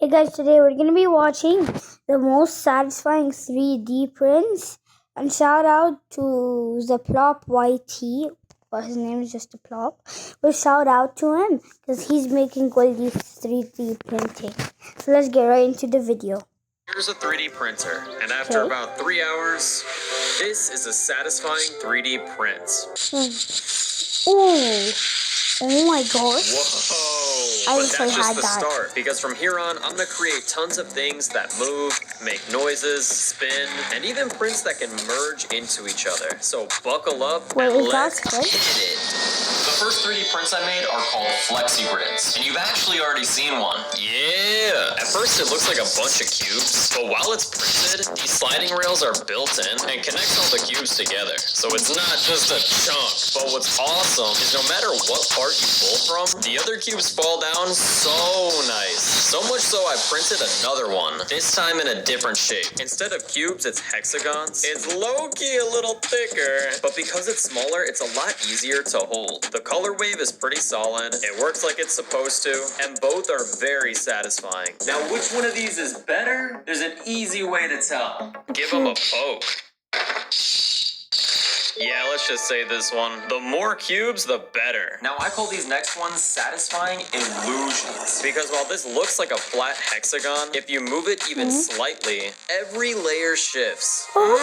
Hey guys, today we're going to be watching the most satisfying 3D prints, and shout out to Zaplop YT, well his name is just Zaplop, but shout out to him because he's making all these 3D printing. So let's get right into the video. Here's a 3D printer, and after about 3 hours, this is a satisfying 3D print. Ooh, oh my gosh. Whoa! I But wish I that's just had the that. start, because from here on, I'm gonna create tons of things that move, make noises, spin, and even prints that can merge into each other. So buckle up Wait, and is that let's good? hit it. The first 3D prints I made are called FlexiGrids, and you've actually already seen one. Yeah! At first it looks like a bunch of cubes, but while it's printed, these sliding rails are built in and connect all the cubes together. So it's not just a chunk, but what's awesome is no matter what part you pull from, the other cubes fall down so nice. So much so I printed another one, this time in a different shape. Instead of cubes, it's hexagons. It's low-key a little thicker, but because it's smaller, it's a lot easier to hold. The color wave is pretty solid, it works like it's supposed to, and both are very satisfying. Now, which one of these is better? There's an easy way to tell. Give them a poke. Yeah, let's just say this one. The more cubes, the better. Now, I call these next ones satisfying illusions. Because while this looks like a flat hexagon, if you move it even slightly, every layer shifts. Oh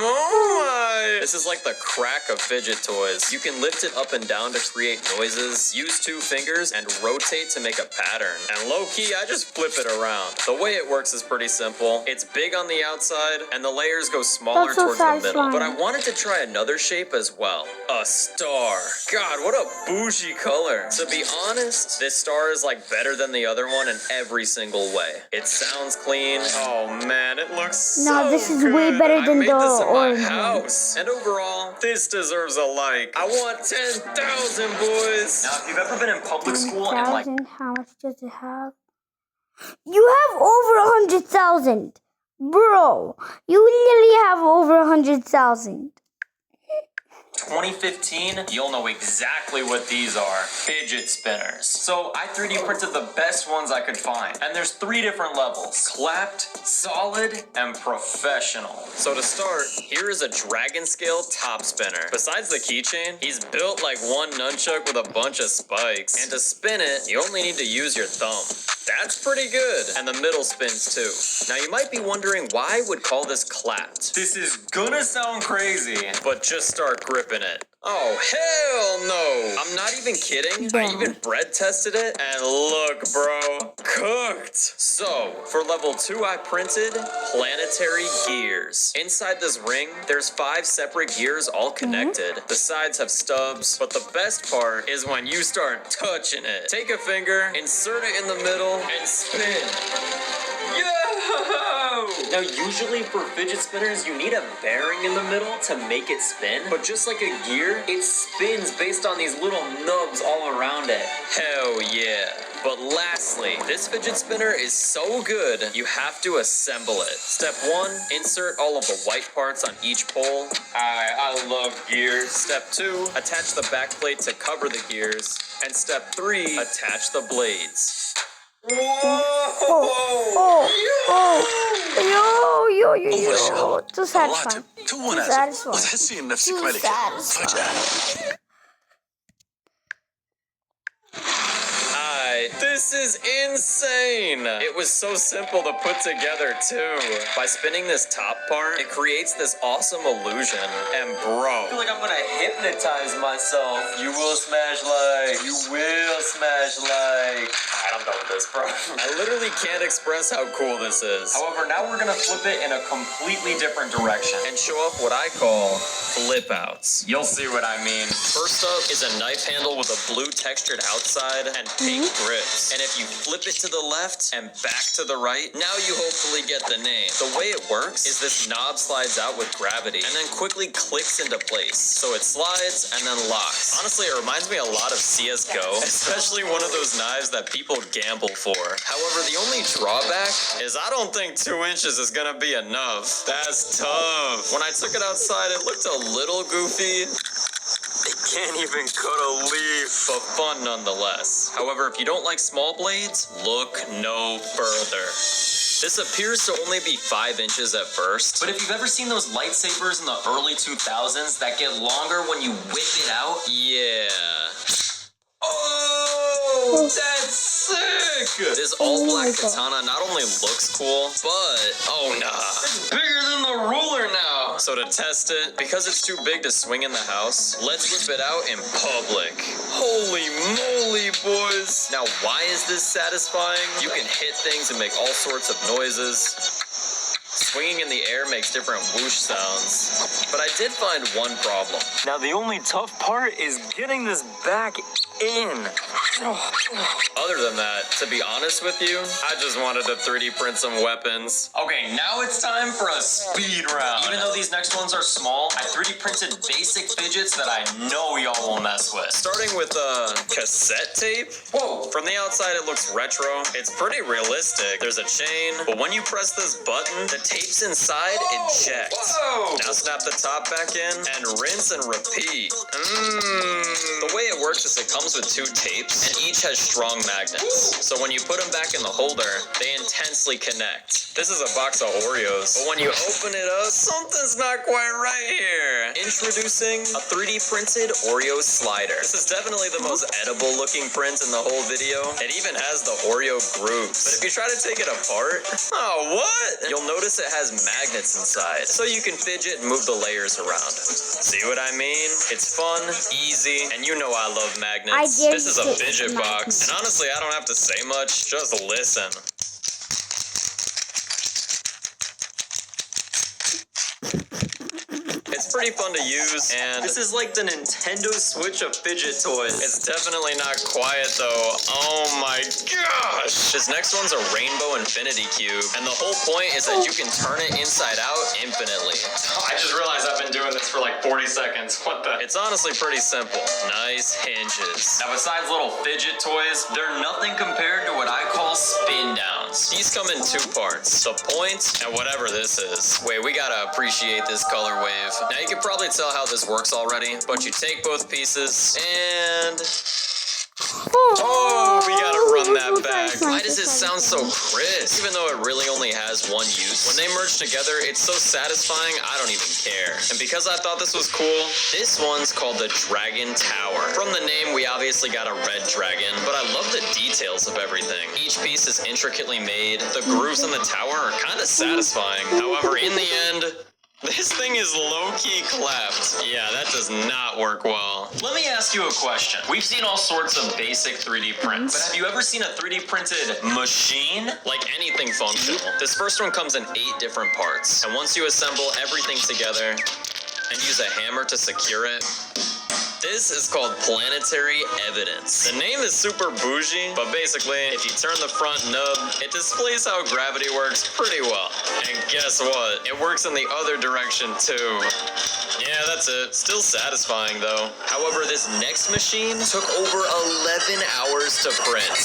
my! This is like the crack of fidget toys. You can lift it up and down to create noises, use 2 fingers, and rotate to make a pattern. And low-key, I just flip it around. The way it works is pretty simple. It's big on the outside, and the layers go smaller That's so towards the middle. satisfying. But I wanted to try another shape as well. A star. God, what a bougie color. To be honest, this star is like better than the other one in every single way. It sounds clean. Oh man, it looks so No, this is good. way better than I made the this in my orange one. house. And overall, this deserves a like. I want 10,000 boys. Now, if you've ever been in public school and like 100,000, how much does it have? You have over 100,000. Bro, you literally have over 100,000. 2015, you'll know exactly what these are. Fidget spinners. So I 3D printed the best ones I could find. And there's 3 different levels. Clapped, solid, and professional. So to start, here is a dragon scale top spinner. Besides the keychain, he's built like one nunchuck with a bunch of spikes. And to spin it, you only need to use your thumb. That's pretty good. And the middle spins too. Now you might be wondering why I would call this clapped. This is gonna sound crazy, but just start gripping it. Oh, hell no! I'm not even kidding. I even bread tested it, and look, bro, cooked. So, for level 2, I printed planetary gears. Inside this ring, there's 5 separate gears all connected. The sides have stubs, but the best part is when you start touching it. Take a finger, insert it in the middle, and spin. Yo! Now, usually for fidget spinners, you need a bearing in the middle to make it spin. But just like a gear, it spins based on these little nubs all around it. Hell yeah. But lastly, this fidget spinner is so good, you have to assemble it. Step 1, insert all of the white parts on each pole. I love gears. Step 2, attach the back plate to cover the gears. And step 3, attach the blades. يو too satisfying. تو Too نازل satisfying. وتحسين نفسك Too ملكة satisfying. فجأة. This is insane! It was so simple to put together too. By spinning this top part, it creates this awesome illusion. And bro, I feel like I'm gonna hypnotize myself. You will smash like. You will smash like. Alright, I'm done with this, bro. I literally can't express how cool this is. However, now we're gonna flip it in a completely different direction and show off what I call flip outs. You'll see what I mean. First up is a knife handle with a blue textured outside and pink grips. And if you flip it to the left and back to the right, now you hopefully get the name. The way it works is this knob slides out with gravity and then quickly clicks into place. So it slides and then locks. Honestly, it reminds me a lot of CSGO, especially one of those knives that people gamble for. However, the only drawback is I don't think 2 inches is gonna be enough. That's tough. When I took it outside, it looked a little goofy. It can't even cut a leaf. But fun nonetheless. However, if you don't like small blades, look no further. This appears to only be 5 inches at first, but if you've ever seen those lightsabers in the early 2000s that get longer when you whip it out, yeah. Oh, that's sick! This all-black katana not only looks cool, but, oh nah, it's bigger than the ruler now. So to test it, because it's too big to swing in the house, let's whip it out in public. Holy moly, boys. Now, why is this satisfying? You can hit things and make all sorts of noises. Swinging in the air makes different whoosh sounds. But I did find one problem. Now, the only tough part is getting this back in. Other than that, to be honest with you, I just wanted to 3D print some weapons. Okay, now it's time for a speed round. Even though these next ones are small, I 3D printed basic fidgets that I know y'all will mess with. Starting with cassette tape. Whoa! From the outside, it looks retro. It's pretty realistic. There's a chain, but when you press this button, the tape's inside ejects. Whoa! Now snap the top back in and rinse and repeat. The way it works is it comes with 2 tapes, and each has strong magnets. So when you put them back in the holder, they intensely connect. This is a box of Oreos, but when you open it up, something's not quite right here. Introducing a 3D printed Oreo slider. This is definitely the most edible looking print in the whole video. It even has the Oreo grooves. But if you try to take it apart, oh, what? You'll notice it has magnets inside, so you can fidget and move the layers around. See what I mean? It's fun, easy, and you know I love magnets. This is a fidget box, and honestly, I don't have to say much, just listen. It's pretty fun to use, and this is like the Nintendo Switch of fidget toys. It's definitely not quiet though. Oh my gosh! This next one's a rainbow infinity cube, and the whole point is that you can turn it inside out infinitely. I just realized I've been doing this for like 40 seconds. What the? It's honestly pretty simple. Nice hinges. Now besides little fidget toys, they're nothing compared to what I call spin downs. These come in 2 parts, the point and whatever this is. Wait, we gotta appreciate this color wave. Now you can probably tell how this works already, but you take both pieces and... Oh, we gotta run that back. Why does it sound so crisp? Even though it really only has one use. When they merge together, it's so satisfying, I don't even care. And because I thought this was cool, this one's called the Dragon Tower. From the name, we obviously got a red dragon, but I love the details of everything. Each piece is intricately made. The grooves in the tower are kind of satisfying. However, in the end, this thing is low-key clapped. Yeah, that does not work well. Let me ask you a question. We've seen all sorts of basic 3D prints, but have you ever seen a 3D printed machine? Like anything functional. This first one comes in 8 different parts, and once you assemble everything together and use a hammer to secure it, this is called planetary evidence. The name is super bougie, but basically, if you turn the front nub, it displays how gravity works pretty well. And guess what? It works in the other direction too. Yeah, that's it. Still satisfying though. However, this next machine took over 11 hours to print.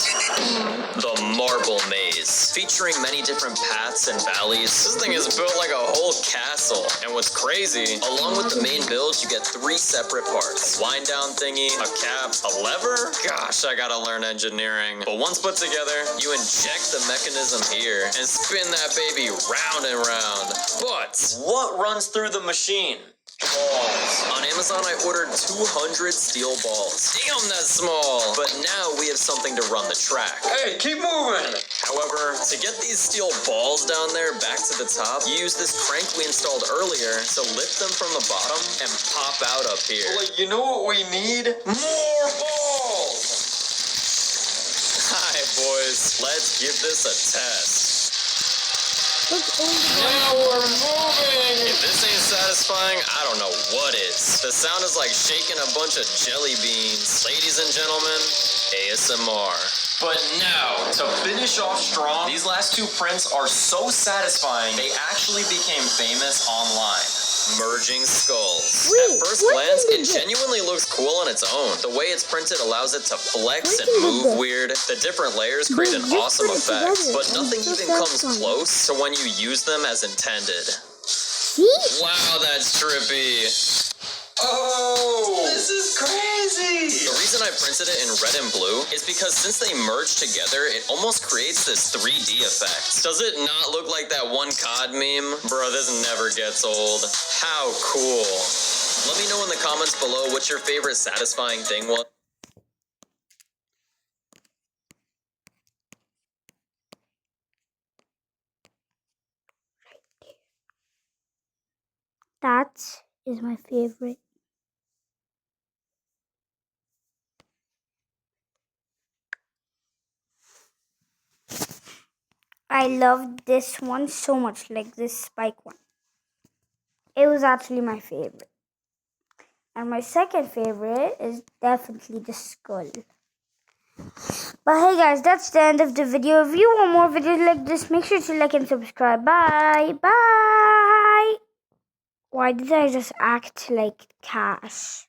The Marble Maze. Featuring many different paths and valleys, this thing is built like a whole castle. And what's crazy, along with the main build, you get 3 separate parts. Wind down thingy, a cap, a lever? Gosh, I gotta learn engineering. But once put together, you inject the mechanism here and spin that baby round and round. But what runs through the machine? Balls. On Amazon, I ordered 200 steel balls. Damn, that's small. But now we have something to run the track. Hey, keep moving. However, to get these steel balls down there back to the top, you use this crank we installed earlier to lift them from the bottom and pop out up here. Like, you know what we need? More balls. Hi, boys. Let's give this a test. Now we're moving! If this ain't satisfying, I don't know what is. The sound is like shaking a bunch of jelly beans. Ladies and gentlemen, ASMR. But now, to finish off strong, these last 2 prints are so satisfying, they actually became famous online. Merging skulls. Wait, at first what glance, is it this? genuinely looks cool on its own. The way it's printed allows it to flex and move weird. The different layers create an just awesome put it effect, together, but and nothing it's even just comes satisfying. close to when you use them as intended. See? Wow, that's trippy. Oh, this is crazy! The reason I printed it in red and blue is because since they merge together, it almost creates this 3D effect. Does it not look like that one COD meme? Bro, this never gets old. How cool. Let me know in the comments below what your favorite satisfying thing was. That is my favorite. I loved this one so much, like this spike one. It was actually my favorite. And my second favorite is definitely the skull. But hey guys, that's the end of the video. If you want more videos like this, make sure to like and subscribe. Bye. Bye. Why did I just act like Cash?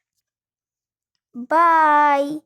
Bye.